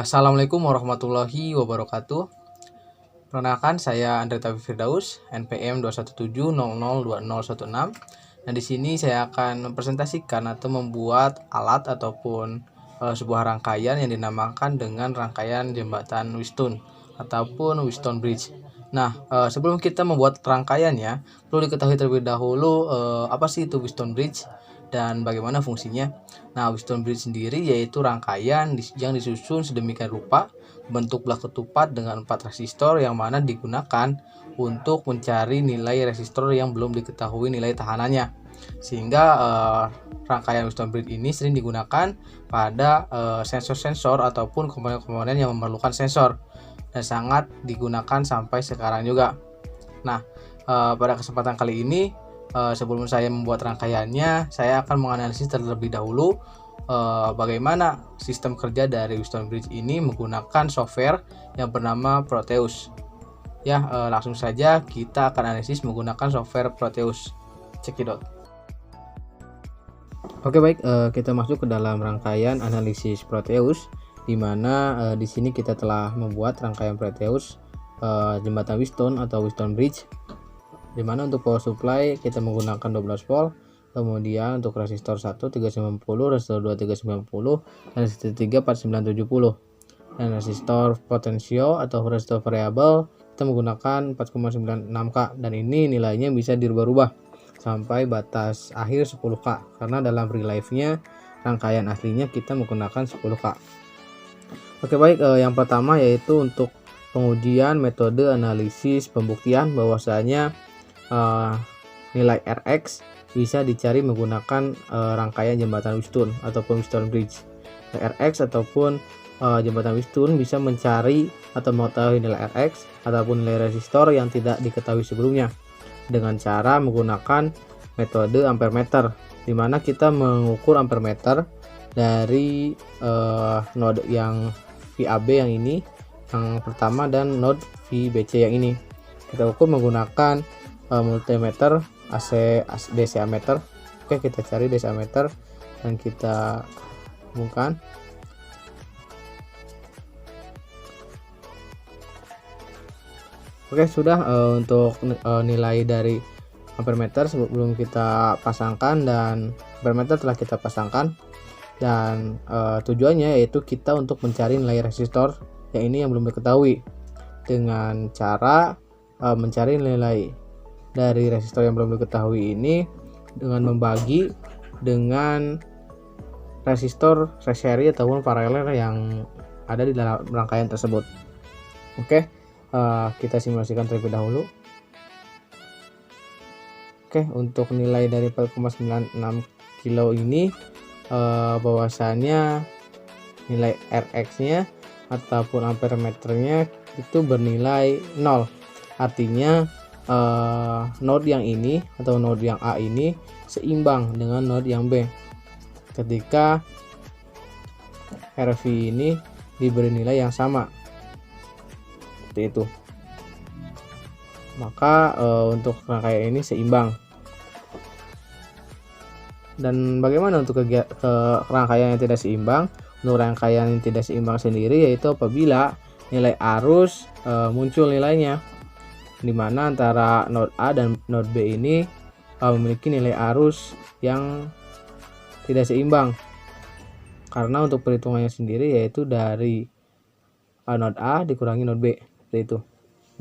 Assalamualaikum warahmatullahi wabarakatuh. Perkenalkan, saya Andre Taufik Firdaus, NPM 217002016. Nah, di sini saya akan mempresentasikan atau membuat alat ataupun sebuah rangkaian yang dinamakan dengan rangkaian jembatan Wheatstone ataupun Wheatstone Bridge. Nah, sebelum kita membuat rangkaiannya, perlu diketahui terlebih dahulu apa sih itu Wheatstone Bridge dan bagaimana fungsinya. Nah, Wheatstone Bridge sendiri yaitu rangkaian yang disusun sedemikian rupa bentuk belah ketupat dengan 4 resistor yang mana digunakan untuk mencari nilai resistor yang belum diketahui nilai tahanannya. Sehingga rangkaian Wheatstone Bridge ini sering digunakan pada sensor-sensor ataupun komponen-komponen yang memerlukan sensor dan sangat digunakan sampai sekarang juga. Nah, pada kesempatan kali ini sebelum saya membuat rangkaiannya, saya akan menganalisis terlebih dahulu bagaimana sistem kerja dari Wheatstone Bridge ini menggunakan software yang bernama Proteus. Ya, langsung saja kita akan analisis menggunakan software Proteus. Cekidot. Oke, baik, kita masuk ke dalam rangkaian analisis Proteus, di mana di sini kita telah membuat rangkaian Proteus jembatan Wheatstone atau Wheatstone Bridge, di mana untuk power supply kita menggunakan 12 volt, kemudian untuk resistor 1 390, resistor 2 390, dan resistor 3 4970, dan resistor potensio atau resistor variabel kita menggunakan 4,96K, dan ini nilainya bisa dirubah-rubah sampai batas akhir 10K, karena dalam real life-nya rangkaian aslinya kita menggunakan 10K. Oke, baik, yang pertama yaitu untuk pengujian metode analisis pembuktian bahwasanya nilai Rx bisa dicari menggunakan rangkaian jembatan Wheatstone ataupun Wheatstone Bridge. Rx ataupun jembatan Wheatstone bisa mencari atau mengetahui nilai Rx ataupun nilai resistor yang tidak diketahui sebelumnya dengan cara menggunakan metode ampermeter, di mana kita mengukur ampermeter dari node yang VAB yang ini, yang pertama, dan node VBC yang ini. Kita ukur menggunakan multimeter DC ammeter. Oke, kita cari DC ammeter dan kita hubungkan. Oke, sudah. Untuk nilai dari ampermeter sebelum kita pasangkan, dan ampermeter telah kita pasangkan, dan tujuannya yaitu kita untuk mencari nilai resistor yang ini yang belum diketahui dengan cara mencari nilai dari resistor yang belum diketahui ini dengan membagi dengan resistor seri ataupun paralel yang ada di dalam rangkaian tersebut. Oke, kita simulasikan terlebih dahulu. Oke, untuk nilai dari 4,96 kilo ini bahwasannya nilai Rx nya ataupun ampermeternya itu bernilai 0. Artinya node yang ini atau node yang A ini seimbang dengan node yang B ketika RV ini diberi nilai yang sama, seperti itu. Maka untuk rangkaian ini seimbang. Dan bagaimana untuk rangkaian yang tidak seimbang? Untuk rangkaian yang tidak seimbang sendiri yaitu apabila nilai arus muncul nilainya, di mana antara node A dan node B ini memiliki nilai arus yang tidak seimbang, karena untuk perhitungannya sendiri yaitu dari node A dikurangi node B, seperti itu.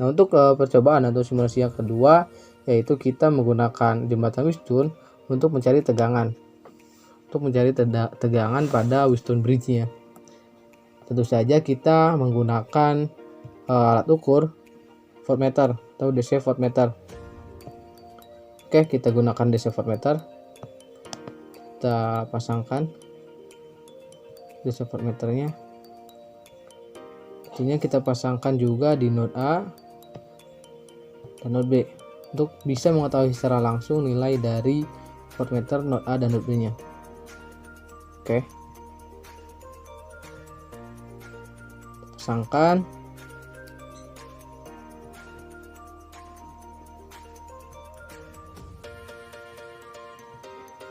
Nah, untuk percobaan atau simulasi yang kedua yaitu kita menggunakan jembatan Wheatstone untuk mencari tegangan, pada Wheatstone Bridge-nya. Tentu saja kita menggunakan alat ukur voltmeter atau DC voltmeter. Oke, kita gunakan DC voltmeter. Kita pasangkan DC voltmeternya. Tentunya kita pasangkan juga di node A dan node B. untuk bisa mengetahui secara langsung nilai dari voltmeter node A dan node B nya. Oke, pasangkan.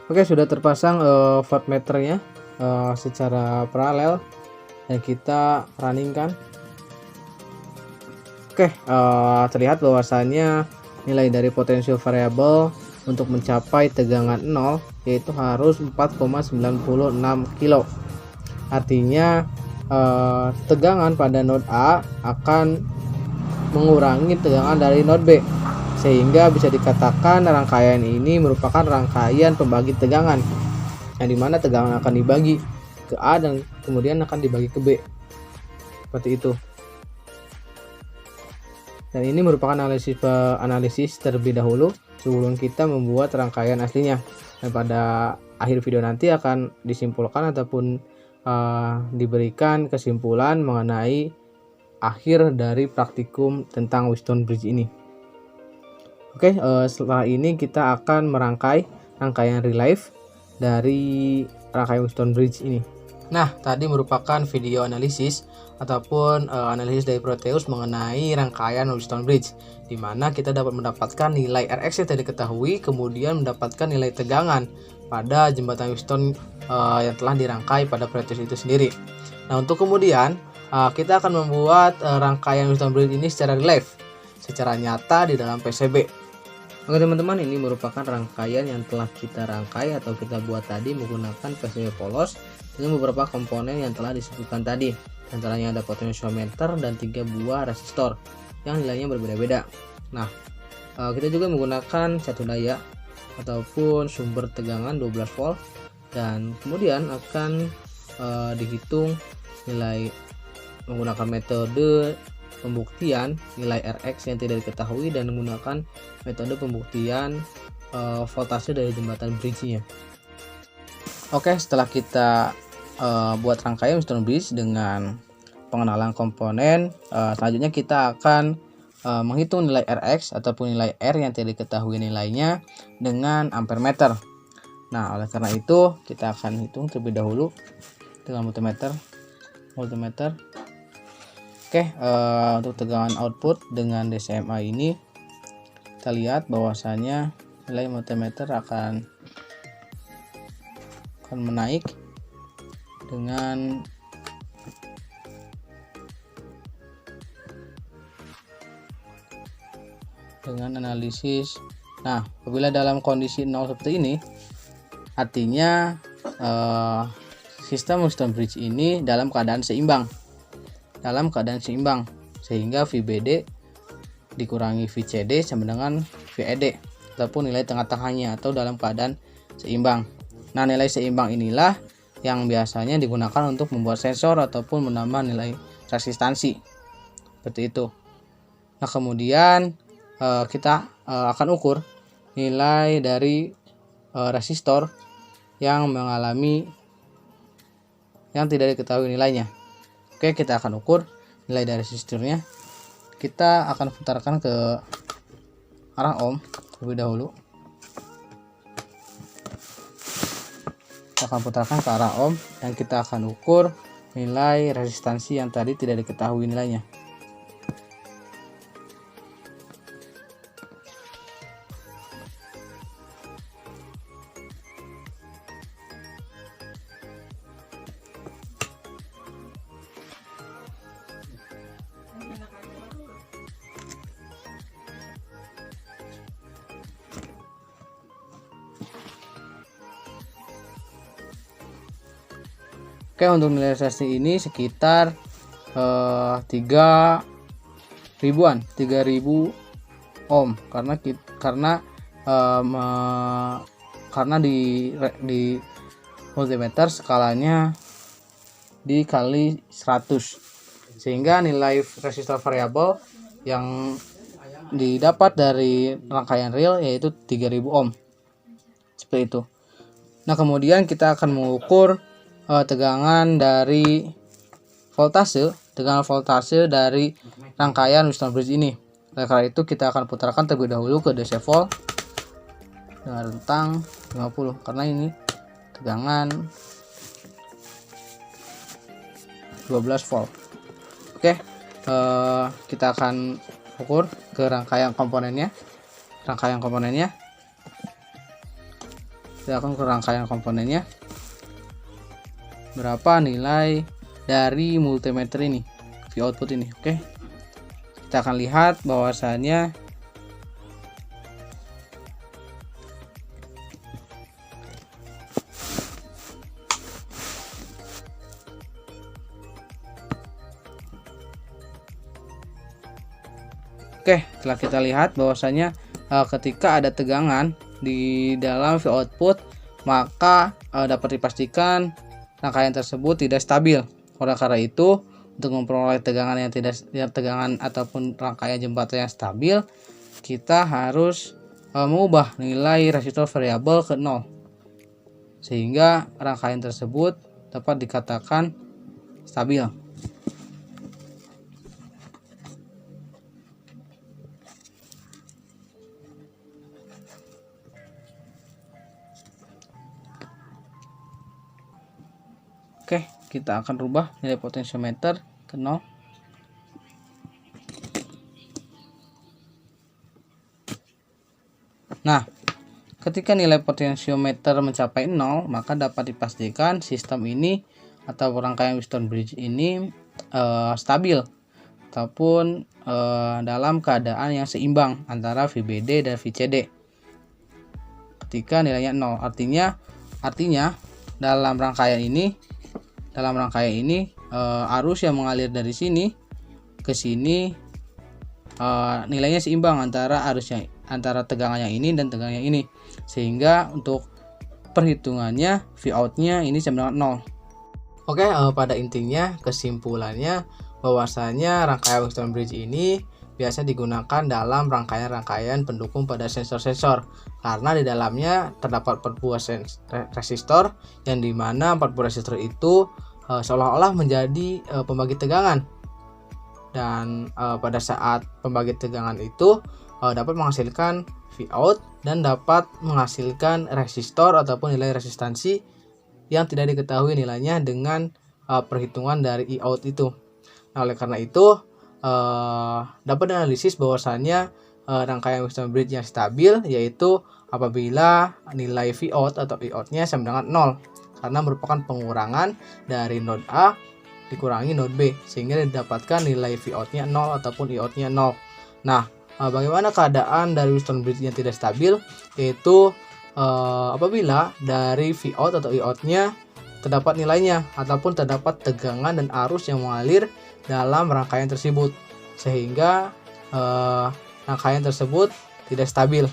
Oke, sudah terpasang voltmeternya secara paralel dan kita runningkan. Oke, terlihat bahwasannya nilai dari potential variable untuk mencapai tegangan 0 yaitu harus 4,96 kilo. Artinya tegangan pada node A akan mengurangi tegangan dari node B, sehingga bisa dikatakan rangkaian ini merupakan rangkaian pembagi tegangan, yang dimana tegangan akan dibagi ke A dan kemudian akan dibagi ke B, seperti itu. Dan ini merupakan analisis terlebih dahulu sebelum kita membuat rangkaian aslinya, dan pada akhir video nanti akan disimpulkan ataupun diberikan kesimpulan mengenai akhir dari praktikum tentang Wheatstone Bridge ini. Oke, setelah ini kita akan merangkai rangkaian relief dari rangkaian Wheatstone Bridge ini. Nah, tadi merupakan video analisis ataupun analisis dari Proteus mengenai rangkaian Wheatstone Bridge, di mana kita dapat mendapatkan nilai Rx yang tidak diketahui, kemudian mendapatkan nilai tegangan pada jembatan Wheatstone yang telah dirangkai pada Proteus itu sendiri. Nah, untuk kemudian kita akan membuat rangkaian Wheatstone Bridge ini secara relief, secara nyata di dalam PCB. Oke teman-teman, ini merupakan rangkaian yang telah kita rangkai atau kita buat tadi menggunakan PCB polos dengan beberapa komponen yang telah disebutkan tadi. Antaranya ada potentiometer dan 3 buah resistor yang nilainya berbeda-beda. Nah, kita juga menggunakan satu daya ataupun sumber tegangan 12 volt, dan kemudian akan dihitung nilai menggunakan metode pembuktian nilai Rx yang tidak diketahui dan menggunakan metode pembuktian voltase dari jembatan bridge-nya. Oke, setelah kita buat rangkaian Wheatstone Bridge dengan pengenalan komponen, selanjutnya kita akan menghitung nilai Rx ataupun nilai R yang tidak diketahui nilainya dengan ampere meter. Nah, oleh karena itu kita akan hitung terlebih dahulu dengan multimeter. Oke, untuk tegangan output dengan DCMA ini kita lihat bahwasanya nilai multimeter akan menaik dengan analisis. Nah, apabila dalam kondisi 0 seperti ini, artinya sistem Wheatstone Bridge ini dalam keadaan seimbang, sehingga VBD dikurangi VCD sama dengan VED ataupun nilai tengah-tengahnya atau dalam keadaan seimbang. Nah, nilai seimbang inilah yang biasanya digunakan untuk membuat sensor ataupun menambah nilai resistansi, seperti itu. Nah, kemudian kita akan ukur nilai dari resistor yang tidak diketahui nilainya. Oke, kita akan ukur nilai dari resistornya. Kita akan putarkan ke arah ohm terlebih dahulu. Kita akan putarkan ke arah ohm dan kita akan ukur nilai resistansi yang tadi tidak diketahui nilainya. Oke, untuk nilai resistansi ini sekitar 3000 ohm karena di multimeter skalanya dikali 100, sehingga nilai resistor variabel yang didapat dari rangkaian real yaitu 3000 ohm, seperti itu. Nah, kemudian kita akan mengukur tegangan voltase dari rangkaian Wheatstone Bridge ini. Oleh karena itu kita akan putarkan terlebih dahulu ke DC volt dengan rentang 50 karena ini tegangan 12 volt. Oke, kita akan ukur ke rangkaian komponennya. Kita akan ke rangkaian komponennya. Berapa nilai dari multimeter ini, V output ini. Oke, kita akan lihat bahwasannya setelah kita lihat bahwasanya ketika ada tegangan di dalam V output, maka dapat dipastikan rangkaian tersebut tidak stabil. Oleh karena itu, untuk memperoleh tegangan yang tidak tegangan ataupun rangkaian jembatan yang stabil, kita harus mengubah nilai resistor variabel ke 0 sehingga rangkaian tersebut dapat dikatakan stabil. Oke, kita akan rubah nilai potensiometer ke 0. Nah, ketika nilai potensiometer mencapai 0, maka dapat dipastikan sistem ini atau rangkaian Wheatstone bridge ini stabil ataupun dalam keadaan yang seimbang antara VBD dan VCD. Ketika nilainya 0, artinya dalam rangkaian ini arus yang mengalir dari sini ke sini nilainya seimbang antara tegangan yang ini dan tegangan yang ini, sehingga untuk perhitungannya V out-nya ini sama dengan 0. Oke, pada intinya kesimpulannya bahwasanya rangkaian Wheatstone bridge ini biasa digunakan dalam rangkaian-rangkaian pendukung pada sensor-sensor karena di dalamnya terdapat 4 buah resistor yang dimana 4 buah resistor itu seolah-olah menjadi pembagi tegangan, dan pada saat pembagi tegangan itu dapat menghasilkan V out dan dapat menghasilkan resistor ataupun nilai resistansi yang tidak diketahui nilainya dengan perhitungan dari E out itu. Nah, oleh karena itu dapat dianalisis bahwasannya rangkaian Wheatstone bridge yang stabil yaitu apabila nilai V out atau E out-nya sama dengan 0 karena merupakan pengurangan dari node A dikurangi node B sehingga didapatkan nilai V out-nya 0 ataupun E out-nya 0. Nah, bagaimana keadaan dari Wheatstone bridge yang tidak stabil, yaitu apabila dari V out atau E out-nya terdapat nilainya ataupun terdapat tegangan dan arus yang mengalir dalam rangkaian tersebut sehingga rangkaian tersebut tidak stabil.